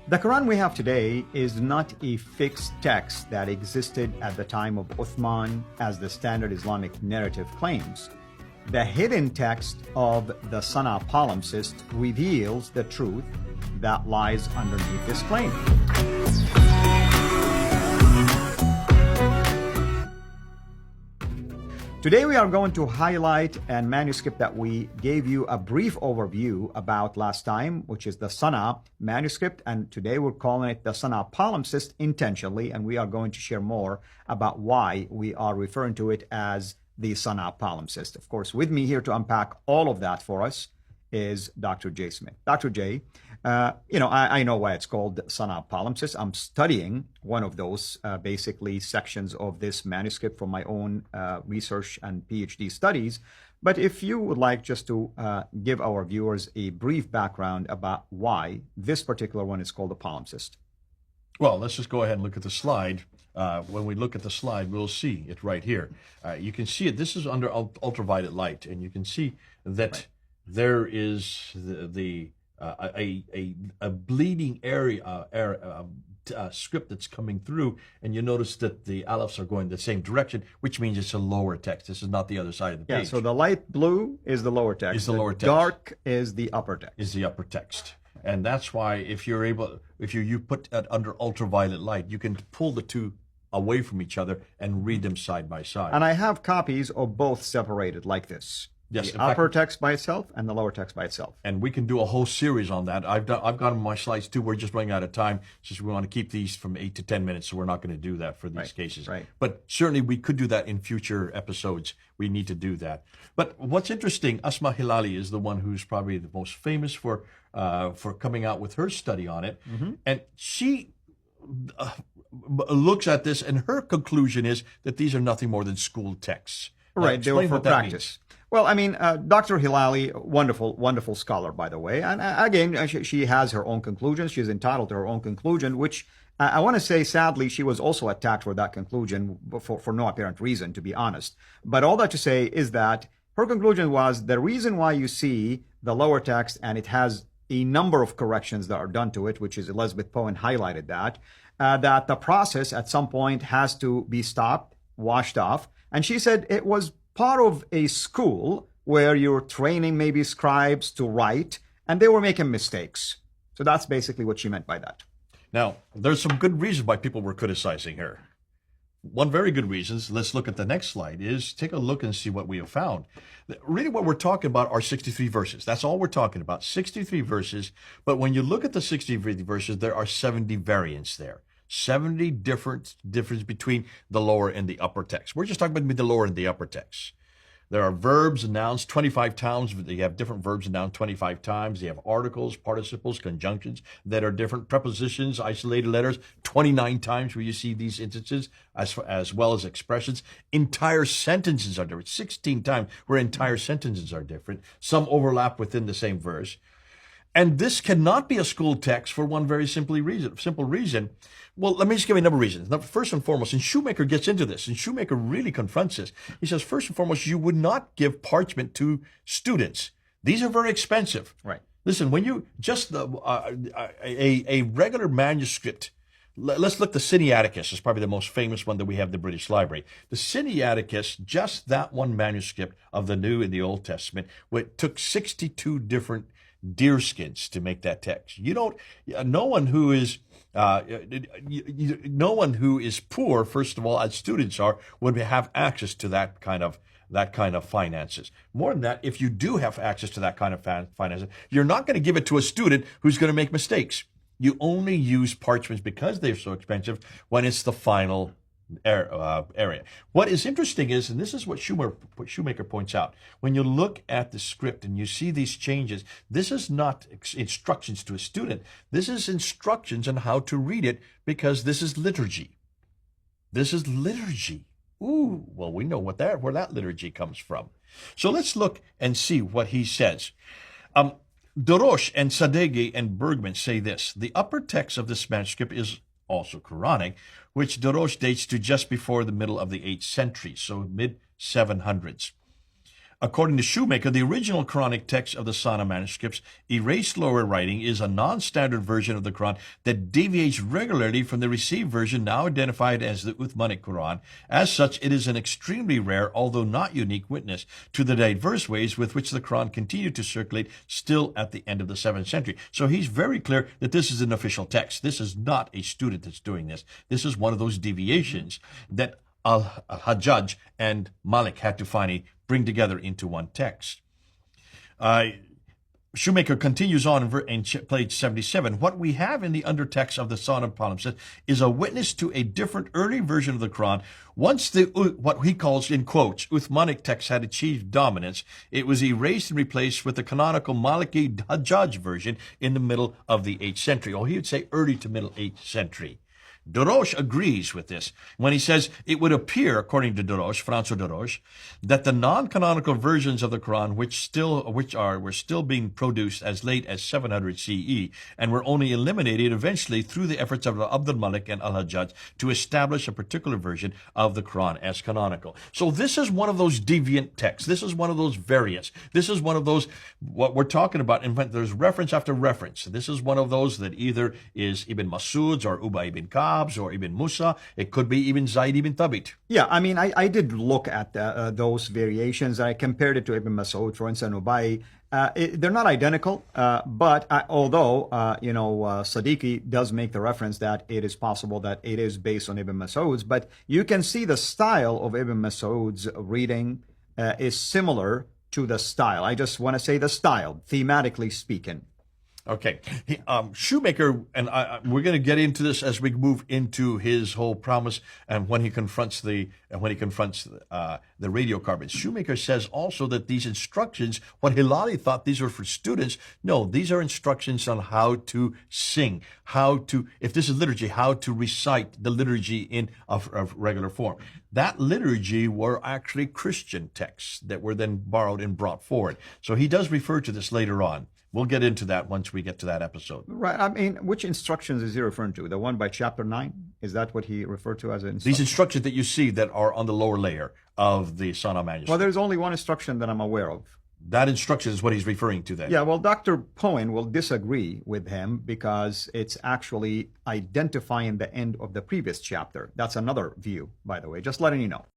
The Quran we have today is not a fixed text that existed at the time of Uthman, as the standard Islamic narrative claims. The hidden text of the Sana'a palimpsest reveals the truth that lies underneath this claim. Today we are going to highlight a manuscript that we gave you a brief overview about last time, which is the Sana'a manuscript, and today we're calling it the Sana'a palimpsest intentionally, and we are going to share more about why we are referring to it as the Sana'a palimpsest. Of course, with me here to unpack all of that for us is Dr. Jay Smith. Dr. Jay, I know why it's called Sana'a palimpsest. I'm studying one of those basically sections of this manuscript from my own research and PhD studies. But if you would like just to give our viewers a brief background about why this particular one is called a palimpsest. Well, let's just go ahead and look at the slide. When we look at the slide, we'll see it right here. You can see it. This is under ultraviolet light, and you can see that there is a bleeding area script that's coming through, and you notice that the alephs are going the same direction, which means it's a lower text. This is not the other side of the page. Yeah, so the light blue is the lower text. Is the lower text. Dark is the upper text. Is the upper text. And that's why if you put it under ultraviolet light, you can pull the two away from each other and read them side by side. And I have copies of both separated like this. Yes, the upper text by itself and the lower text by itself. And we can do a whole series on that. I've got my slides too. We're just running out of time since we want to keep these from 8 to 10 minutes, so we're not going to do that for these cases. Right. But certainly we could do that in future episodes. We need to do that. But what's interesting, Asma Hilali is the one who's probably the most famous for coming out with her study on it. Mm-hmm. And she looks at this, and her conclusion is that these are nothing more than school texts. Right, they were for practice. Well, I mean, Dr. Hilali, wonderful scholar, by the way. And again, she has her own conclusions. She's entitled to her own conclusion, which I want to say, sadly, she was also attacked for that conclusion for no apparent reason, to be honest. But all that to say is that her conclusion was the reason why you see the lower text, and it has a number of corrections that are done to it, which is Elizabeth Poen highlighted that the process at some point has to be stopped, washed off. And she said it was part of a school where you're training maybe scribes to write, and they were making mistakes. So that's basically what she meant by that. Now, there's some good reasons why people were criticizing her. One very good reason, let's look at the next slide, is take a look and see what we have found. Really what we're talking about are 63 verses. That's all we're talking about, 63 verses. But when you look at the 63 verses, there are 70 variants there. 70 difference between the lower and the upper text. We're just talking about the lower and the upper text. There are verbs and nouns 25 times. They have different verbs and nouns 25 times. They have articles, participles, conjunctions that are different. Prepositions, isolated letters 29 times where you see these instances, as well as expressions. Entire sentences are different. 16 times where entire sentences are different. Some overlap within the same verse. And this cannot be a school text for one very simple reason. Well, let me just give you a number of reasons. Now, first and foremost, and Shoemaker gets into this, and Shoemaker really confronts this. He says, first and foremost, you would not give parchment to students. These are very expensive. Right. Listen, when you just a regular manuscript, let's look. The Sinaiticus is probably the most famous one that we have in the British Library. The Sinaiticus, just that one manuscript of the New and the Old Testament, it took 62 different deerskins to make that text. No one who is poor, first of all, as students are, would have access to that kind of finances. More than that, if you do have access to that kind of finances, you're not going to give it to a student who's going to make mistakes. You only use parchments because they're so expensive when it's the final area. What is interesting is, and this is what Shoemaker points out, when you look at the script and you see these changes, this is not instructions to a student. This is instructions on how to read it, because this is liturgy. This is liturgy. Ooh, well, we know where that liturgy comes from. So let's look and see what he says. Dorosh and Sadeghi and Bergman say this: the upper text of this manuscript is also Quranic, which Dorosh dates to just before the middle of the 8th century, so mid-700s. According to Shoemaker, the original Quranic text of the Sana'a manuscripts, erased lower writing, is a non-standard version of the Quran that deviates regularly from the received version now identified as the Uthmanic Quran. As such, it is an extremely rare, although not unique, witness to the diverse ways with which the Quran continued to circulate still at the end of the 7th century. So he's very clear that this is an official text. This is not a student that's doing this. This is one of those deviations that Al-Hajjaj and Malik had to finally bring together into one text. Shoemaker continues on in page 77. What we have in the undertext of the Sana'a palimpsest is a witness to a different early version of the Quran. Once the, what he calls, in quotes, Uthmanic text had achieved dominance, it was erased and replaced with the canonical Maliki Hajjaj version in the middle of the 8th century. Or he would say early to middle 8th century. Dorosh agrees with this when he says it would appear, according to Dorosh, François Dorosh, that the non-canonical versions of the Quran, were still being produced as late as 700 CE, and were only eliminated eventually through the efforts of Abdul Malik and Al-Hajjaj to establish a particular version of the Quran as canonical. So this is one of those deviant texts. This is one of those variants. This is one of those, what we're talking about, in fact, there's reference after reference. This is one of those that either is Ibn Masud's or Ubay ibn Ka'b, or Ibn Musa. It could be even Zayd ibn Thabit. Yeah, I mean, I did look at those variations. I compared it to Ibn Masud, for instance, Ubay. They're not identical, but although, Siddiqui does make the reference that it is possible that it is based on Ibn Masud's, but you can see the style of Ibn Masud's reading is similar to the style. I just want to say the style, thematically speaking. Okay, Shoemaker, and we're going to get into this as we move into his whole promise and when he confronts the radiocarbons. Shoemaker says also that these instructions, what Hilali thought these were for students, no, these are instructions on how to sing, if this is liturgy, how to recite the liturgy of regular form. That liturgy were actually Christian texts that were then borrowed and brought forward. So he does refer to this later on. We'll get into that once we get to that episode. Right. I mean, which instructions is he referring to? The one by chapter 9? Is that what he referred to as an instruction? These instructions that you see that are on the lower layer of the Sana'a manuscript. Well, there's only one instruction that I'm aware of. That instruction is what he's referring to then. Yeah, well, Dr. Poen will disagree with him because it's actually identifying the end of the previous chapter. That's another view, by the way, just letting you know.